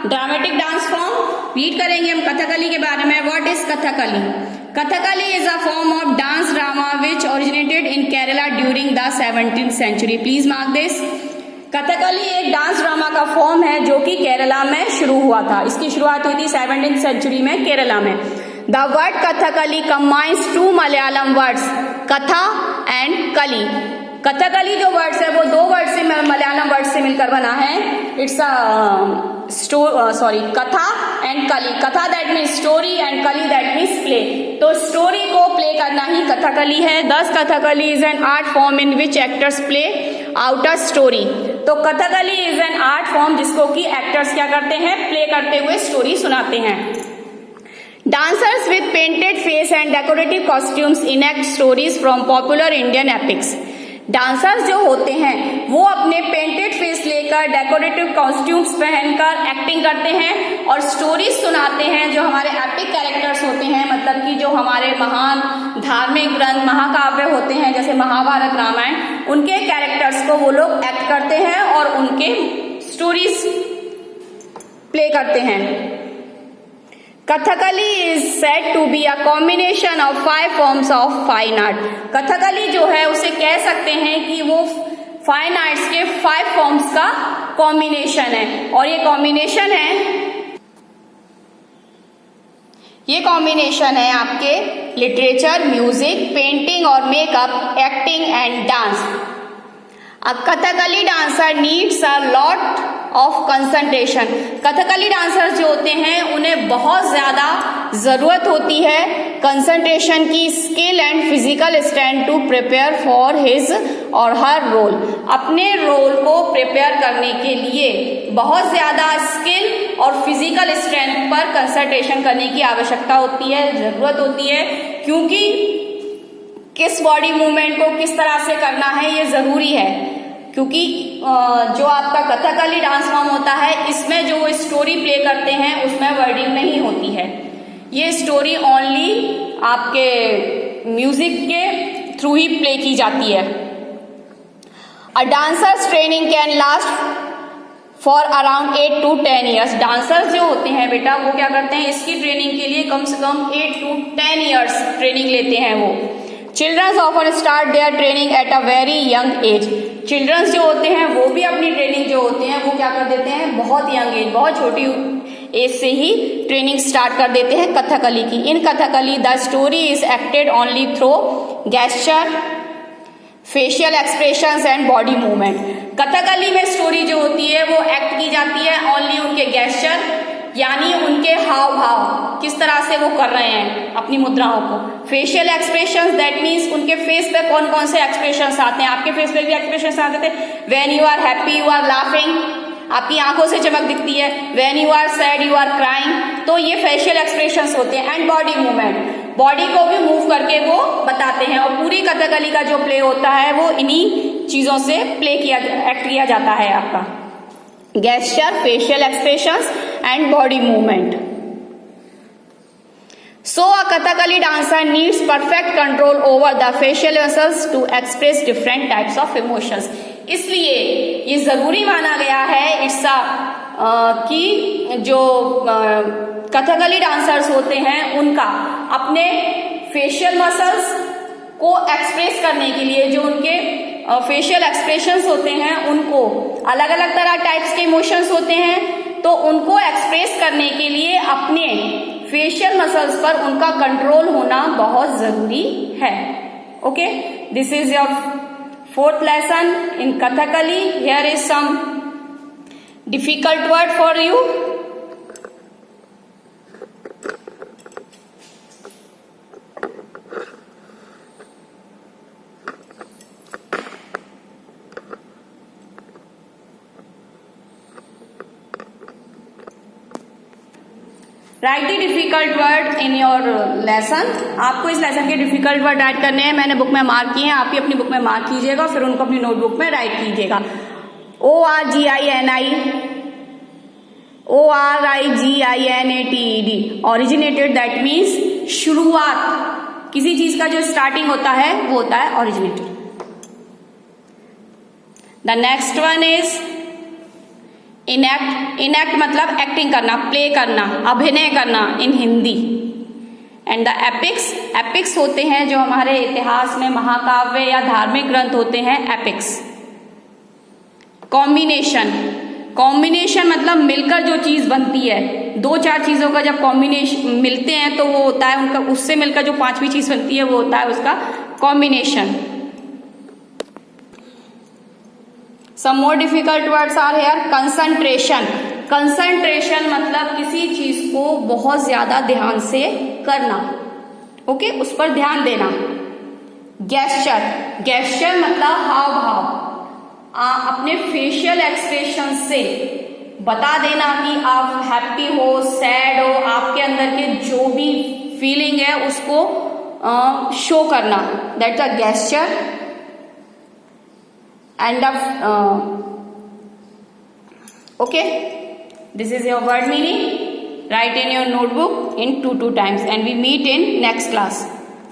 Dramatic dance form. Read करेंगे हम कथकली के बारे में। What is Kathakali? Kathakali is a form of dance drama which originated in Kerala during the 17th century. Please mark this. Kathakali एक dance drama का form है जो कि केरला में शुरू हुआ था। इसकी शुरुआत हुई थी 17th सेंचुरी में केरला में। The word Kathakali combines two Malayalam words katha and kali. Kathakali जो वर्ड्स है वो दो वर्ड से मलयालम वर्ड से मिलकर बना है। इट्स कथा एंड कली। कथा दैट मीन्स स्टोरी एंड कली दैट मीन्स प्ले। तो स्टोरी को प्ले करना ही कथकली है। This Kathakali is an art form in which actors play out a story. तो Kathakali is an art form जिसको कि एक्टर्स क्या करते हैं, प्ले करते हुए स्टोरी सुनाते हैं। Dancers with painted face and decorative costumes enact stories from popular Indian epics. Dancers जो होते हैं वो अपने पेंटेड फेस लेकर डेकोरेटिव कॉस्ट्यूम्स पहनकर एक्टिंग करते हैं और स्टोरीज सुनाते हैं जो हमारे एपिक कैरेक्टर्स होते हैं, मतलब कि जो हमारे महान धार्मिक ग्रंथ महाकाव्य होते हैं जैसे महाभारत रामायण, उनके कैरेक्टर्स को वो लोग एक्ट करते हैं और उनके स्टोरीज प्ले करते हैं। Kathakali is said to be a combination of 5 forms of fine art. Kathakali जो है उसे कह सकते हैं कि वो फाइन आर्ट्स के 5 फॉर्म्स का कॉम्बिनेशन है। और ये कॉम्बिनेशन है आपके लिटरेचर, म्यूजिक, पेंटिंग और makeup, acting and dance. A Kathakali dancer needs a lot of concentration. Kathakali dancers जो होते हैं उन्हें बहुत ज्यादा जरूरत होती है कंसंट्रेशन की, skill and physical strength to prepare for his or her role. अपने रोल को प्रिपेयर करने के लिए बहुत ज्यादा स्किल और फिजिकल स्ट्रेंथ पर कंसंट्रेशन करने की आवश्यकता होती है, जरूरत होती है, क्योंकि किस बॉडी मूवमेंट को किस तरह से करना है ये जरूरी है। क्योंकि जो आपका कथकली डांस फॉर्म होता है इसमें जो वो स्टोरी प्ले करते हैं उसमें वर्डिंग नहीं होती है। ये स्टोरी ओनली आपके म्यूजिक के थ्रू ही प्ले की जाती है। A dancer's training can last for around 8 to 10 years। Dancers जो होते हैं बेटा वो क्या करते हैं, इसकी ट्रेनिंग के लिए कम से कम 8 to 10 years ट्रेनिंग लेते हैं वो। Childrens often start their training at a very young age. Childrens जो होते हैं वो भी अपनी ट्रेनिंग जो होते हैं वो क्या कर देते हैं, बहुत यंग एज, बहुत छोटी एज से ही ट्रेनिंग स्टार्ट कर देते हैं कथकली की। In Kathakali the story is acted only through gesture, facial expressions and body movement. Kathakali में स्टोरी जो होती है वो एक्ट की जाती है ओनली उनके गेस्चर, यानी उनके हाव भाव किस तरह से वो कर रहे हैं अपनी मुद्राओं को। फेशियल एक्सप्रेशंस दैट मीन्स उनके फेस पे कौन कौन से एक्सप्रेशंस आते हैं। आपके फेस पे भी एक्सप्रेशंस आते थे। When you are happy you are laughing, आपकी आंखों से चमक दिखती है। When you are sad you are crying, तो ये फेशियल एक्सप्रेशंस होते हैं। एंड बॉडी मूवमेंट, बॉडी को भी मूव करके वो बताते हैं। और पूरी कथकली का जो प्ले होता है वो इन्हीं चीजों से एक्ट किया जाता है आपका। gesture, facial expressions and body movement. So a Kathakali dancer needs perfect control over the facial muscles to express different types of emotions. इसलिए ये जरूरी माना गया है कि जो कथकली डांसर्स होते हैं उनका अपने फेशियल मसल्स को एक्सप्रेस करने के लिए, जो उनके फेशियल एक्सप्रेशंस होते हैं उनको अलग अलग तरह टाइप्स के इमोशंस होते हैं, तो उनको एक्सप्रेस करने के लिए अपने फेशियल मसल्स पर उनका कंट्रोल होना बहुत जरूरी है। Okay, this is your 4th lesson in Kathakali. Here is some difficult word for you. Right the difficult word in your lesson. आपको इस लेसन के डिफिकल्ट वर्ड राइट करने हैं, मैंने बुक में मार्क किए हैं, आप ही अपनी बुक में मार्क कीजिएगा, फिर उनको अपनी नोटबुक में राइट कीजिएगा। ORIGINATED, ओरिजिनेटेड दैट मीन्स शुरुआत, किसी चीज का जो स्टार्टिंग होता है वो होता है originated. The next one is enact मतलब एक्टिंग करना, प्ले करना, अभिनय करना इन हिंदी। एंड द एपिक्स होते हैं जो हमारे इतिहास में महाकाव्य या धार्मिक ग्रंथ होते हैं, एपिक्स। कॉम्बिनेशन मतलब मिलकर जो चीज बनती है, 2-4 चीजों का जब कॉम्बिनेशन मिलते हैं तो वो होता है उनका, उससे मिलकर जो 5वीं चीज बनती है वो होता है उसका combination. Some more difficult words are here. Concentration मतलब किसी चीज को बहुत ज्यादा ध्यान से करना, ओके, उस पर ध्यान देना। गेस्चर मतलब हाव भाव, अपने फेशियल एक्सप्रेशन से बता देना कि आप हैप्पी हो, सैड हो, आपके अंदर के जो भी फीलिंग है उसको शो करना, that's a gesture. And okay, this is your word meaning. Write in your notebook in 2 times and we meet in next class.